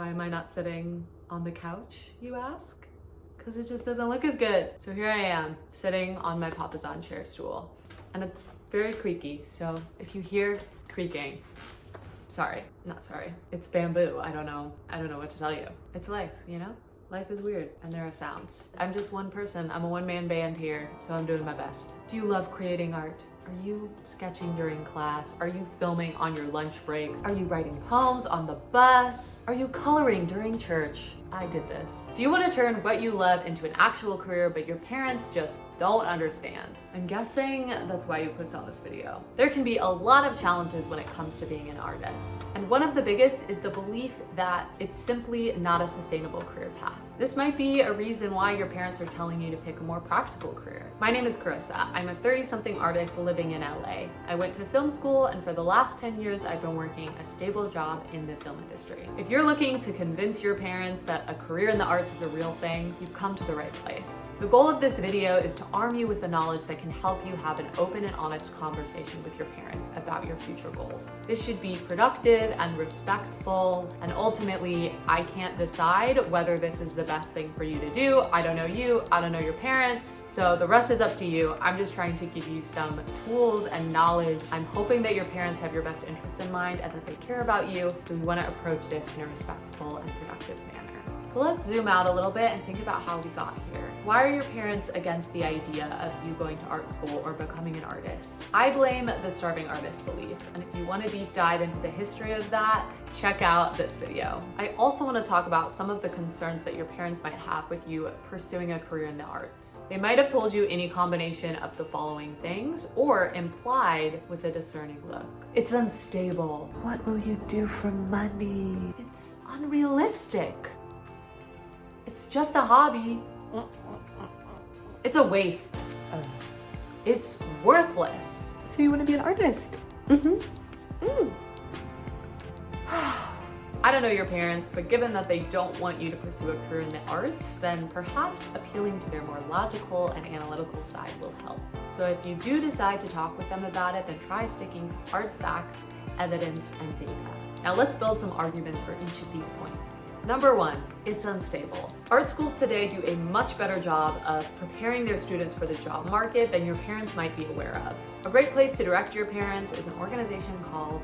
Why am I not sitting on the couch, you ask? Because it just doesn't look as good. So here I am, sitting on my Papasan chair stool. And it's very creaky, so if you hear creaking, not sorry. It's bamboo. I don't know what to tell you. It's life, you know? Life is weird, and there are sounds. I'm just one person. I'm a one-man band here, so I'm doing my best. Do you love creating art? Are you sketching during class? Are you filming on your lunch breaks? Are you writing poems on the bus? Are you coloring during church? I did this. Do you want to turn what you love into an actual career, but your parents just don't understand? I'm guessing that's why you clicked on this video. There can be a lot of challenges when it comes to being an artist. And one of the biggest is the belief that it's simply not a sustainable career path. This might be a reason why your parents are telling you to pick a more practical career. My name is Carissa. I'm a 30-something artist living in LA. I went to film school, and for the last 10 years, I've been working a stable job in the film industry. If you're looking to convince your parents that a career in the arts is a real thing, you've come to the right place. The goal of this video is to arm you with the knowledge that can help you have an open and honest conversation with your parents about your future goals. This should be productive and respectful, and ultimately, I can't decide whether this is the best thing for you to do. I don't know you, I don't know your parents, so the rest is up to you. I'm just trying to give you some tools and knowledge. I'm hoping that your parents have your best interest in mind and that they care about you, so we want to approach this in a respectful and productive manner. So let's zoom out a little bit and think about how we got here. Why are your parents against the idea of you going to art school or becoming an artist? I blame the starving artist belief, and if you want to deep dive into the history of that, check out this video. I also want to talk about some of the concerns that your parents might have with you pursuing a career in the arts. They might have told you any combination of the following things, or implied with a discerning look. It's unstable. What will you do for money? It's unrealistic. It's just a hobby. It's a waste. It's worthless. So you want to be an artist? I don't know your parents, but given that they don't want you to pursue a career in the arts, then perhaps appealing to their more logical and analytical side will help. So if you do decide to talk with them about it, then try sticking to hard facts, evidence, and data. Now let's build some arguments for each of these points. Number one, it's unstable. Art schools today do a much better job of preparing their students for the job market than your parents might be aware of. A great place to direct your parents is an organization called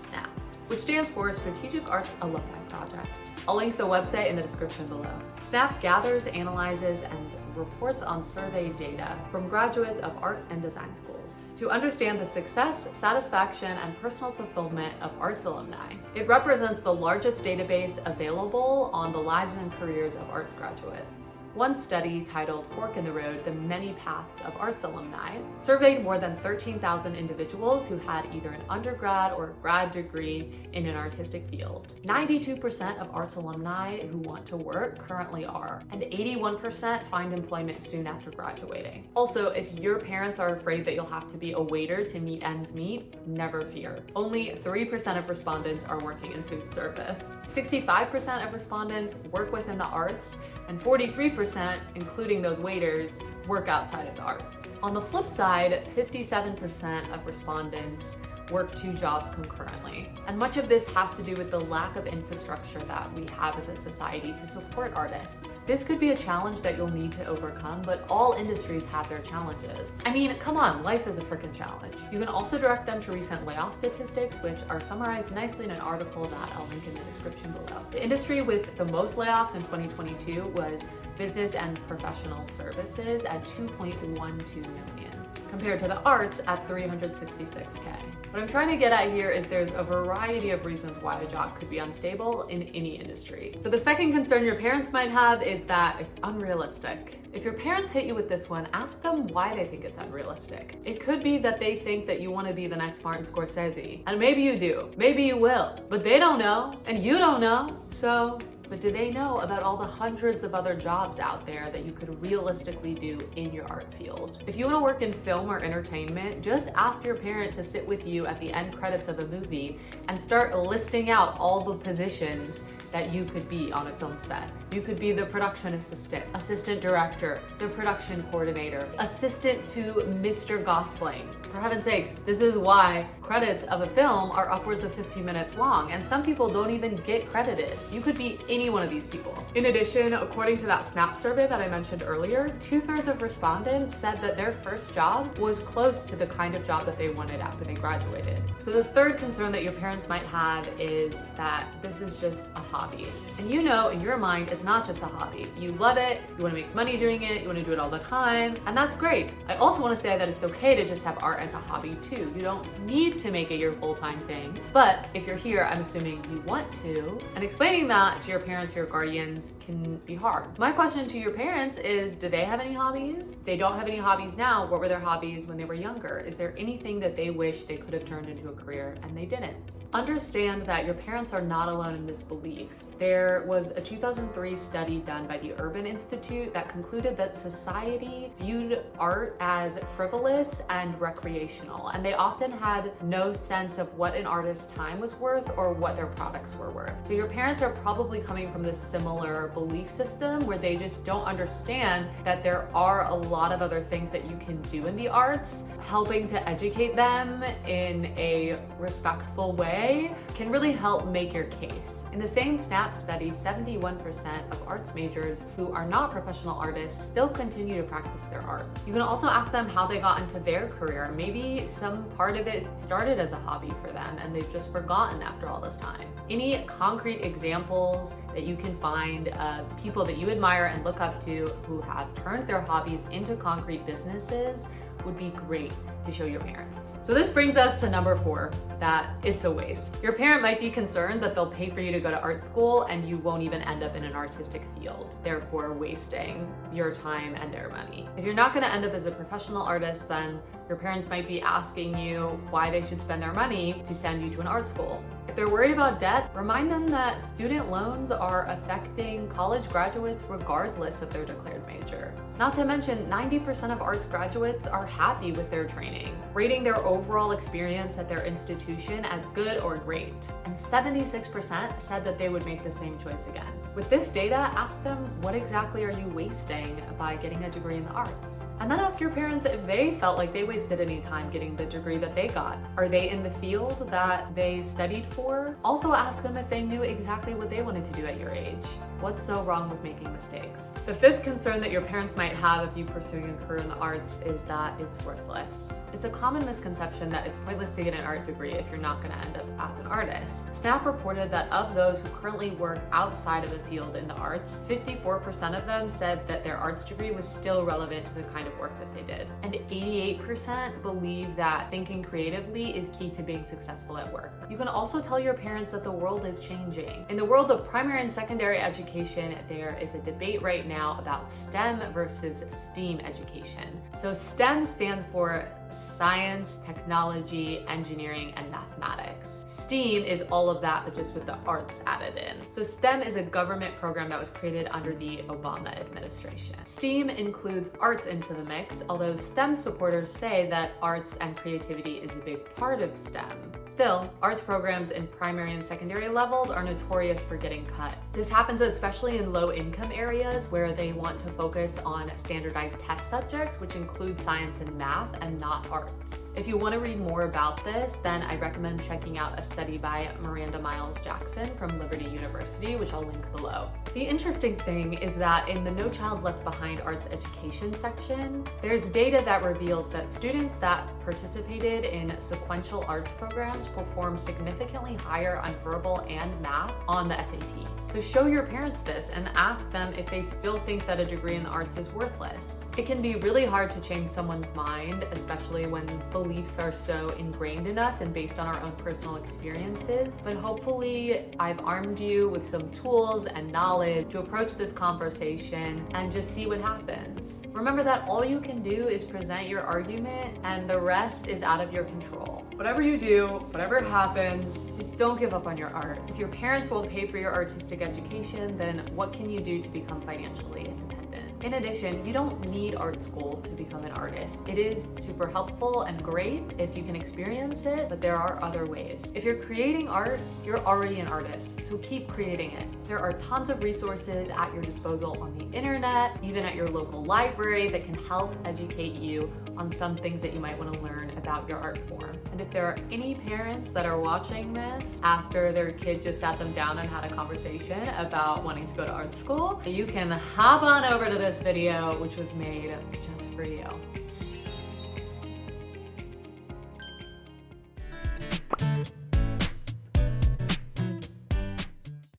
SNAP, which stands for Strategic Arts Alumni Project. I'll link the website in the description below. SNAP gathers, analyzes, and reports on survey data from graduates of art and design schools to understand the success, satisfaction, and personal fulfillment of arts alumni. It represents the largest database available on the lives and careers of arts graduates. One study titled Fork in the Road, The Many Paths of Arts Alumni, surveyed more than 13,000 individuals who had either an undergrad or grad degree in an artistic field. 92% of arts alumni who want to work currently are, and 81% find employment soon after graduating. Also, if your parents are afraid that you'll have to be a waiter to meet ends meet, never fear. Only 3% of respondents are working in food service. 65% of respondents work within the arts, and 43%, including those waiters, work outside of the arts. On the flip side, 57% of respondents work 2 jobs concurrently. And much of this has to do with the lack of infrastructure that we have as a society to support artists. This could be a challenge that you'll need to overcome, but all industries have their challenges. I mean, come on, life is a freaking challenge. You can also direct them to recent layoff statistics, which are summarized nicely in an article that I'll link in the description below. The industry with the most layoffs in 2022 was business and professional services at 2.12 million, compared to the arts at 366K. What I'm trying to get at here is there's a variety of reasons why a job could be unstable in any industry. So the second concern your parents might have is that it's unrealistic. If your parents hit you with this one, ask them why they think it's unrealistic. It could be that they think that you want to be the next Martin Scorsese, and maybe you do, maybe you will, but they don't know, and you don't know, so but do they know about all the hundreds of other jobs out there that you could realistically do in your art field? If you want to work in film or entertainment, just ask your parent to sit with you at the end credits of a movie and start listing out all the positions that you could be on a film set. You could be the production assistant, assistant director, the production coordinator, assistant to Mr. Gosling. For heaven's sakes, this is why credits of a film are upwards of 15 minutes long, and some people don't even get credited. You could be any one of these people. In addition, according to that SNAP survey that I mentioned earlier, 2/3 of respondents said that their first job was close to the kind of job that they wanted after they graduated. So the third concern that your parents might have is that this is just a hobby. And you know, in your mind, it's not just a hobby. You love it, you wanna make money doing it, you wanna do it all the time, and that's great. I also wanna say that it's okay to just have art as a hobby too. You don't need to make it your full-time thing, but if you're here, I'm assuming you want to, and explaining that to your parents or your guardians can be hard. My question to your parents is, do they have any hobbies? If they don't have any hobbies now, what were their hobbies when they were younger? Is there anything that they wish they could have turned into a career and they didn't? Understand that your parents are not alone in this belief. There was a 2003 study done by the Urban Institute that concluded that society viewed art as frivolous and recreational, and they often had no sense of what an artist's time was worth or what their products were worth. So your parents are probably coming from this similar belief system where they just don't understand that there are a lot of other things that you can do in the arts. Helping to educate them in a respectful way can really help make your case. In the same SNAP study, 71% of arts majors who are not professional artists still continue to practice their art. You can also ask them how they got into their career. Maybe some part of it started as a hobby for them and they've just forgotten after all this time. Any concrete examples that you can find of people that you admire and look up to who have turned their hobbies into concrete businesses would be great to show your parents. So this brings us to number 4, that it's a waste. Your parent might be concerned that they'll pay for you to go to art school and you won't even end up in an artistic field, therefore wasting your time and their money. If you're not gonna end up as a professional artist, then your parents might be asking you why they should spend their money to send you to an art school. If they're worried about debt, remind them that student loans are affecting college graduates regardless of their declared major. Not to mention, 90% of arts graduates are happy with their training, rating their overall experience at their institution as good or great. And 76% said that they would make the same choice again. With this data, ask them, what exactly are you wasting by getting a degree in the arts? And then ask your parents if they felt like they wasted any time getting the degree that they got. Are they in the field that they studied for? Also ask them if they knew exactly what they wanted to do at your age. What's so wrong with making mistakes? The 5th concern that your parents might have of you pursuing a career in the arts is that it's worthless. It's a common misconception that it's pointless to get an art degree if you're not gonna end up as an artist. SNAP reported that of those who currently work outside of a field in the arts, 54% of them said that their arts degree was still relevant to the kind of work that they did. And 88% believe that thinking creatively is key to being successful at work. You can also tell your parents that the world is changing. In the world of primary and secondary education, there is a debate right now about STEM versus STEAM education. So STEM stands for science, technology, engineering, and mathematics. STEAM is all of that, but just with the arts added in. So STEM is a government program that was created under the Obama administration. STEAM includes arts into the mix, although STEM supporters say that arts and creativity is a big part of STEM. Still, arts programs in primary and secondary levels are notorious for getting cut. This happens especially in low-income areas where they want to focus on standardized test subjects, which include science and math and not arts. If you want to read more about this, then I recommend checking out a study by Miranda Miles Jackson from Liberty University, which I'll link below. The interesting thing is that in the No Child Left Behind arts education section, there's data that reveals that students that participated in sequential arts programs perform significantly higher on verbal and math on the SAT. So show your parents this and ask them if they still think that a degree in the arts is worthless. It can be really hard to change someone's mind, especially especially when beliefs are so ingrained in us and based on our own personal experiences. But hopefully I've armed you with some tools and knowledge to approach this conversation and just see what happens. Remember that all you can do is present your argument and the rest is out of your control. Whatever you do, whatever happens, just don't give up on your art. If your parents won't pay for your artistic education, then what can you do to become financially independent? In addition, you don't need art school to become an artist. It is super helpful and great if you can experience it, but there are other ways. If you're creating art, you're already an artist, so keep creating it. There are tons of resources at your disposal on the internet, even at your local library, that can help educate you on some things that you might want to learn about your art form. And if there are any parents that are watching this after their kid just sat them down and had a conversation about wanting to go to art school, you can hop on over to this video, which was made just for you.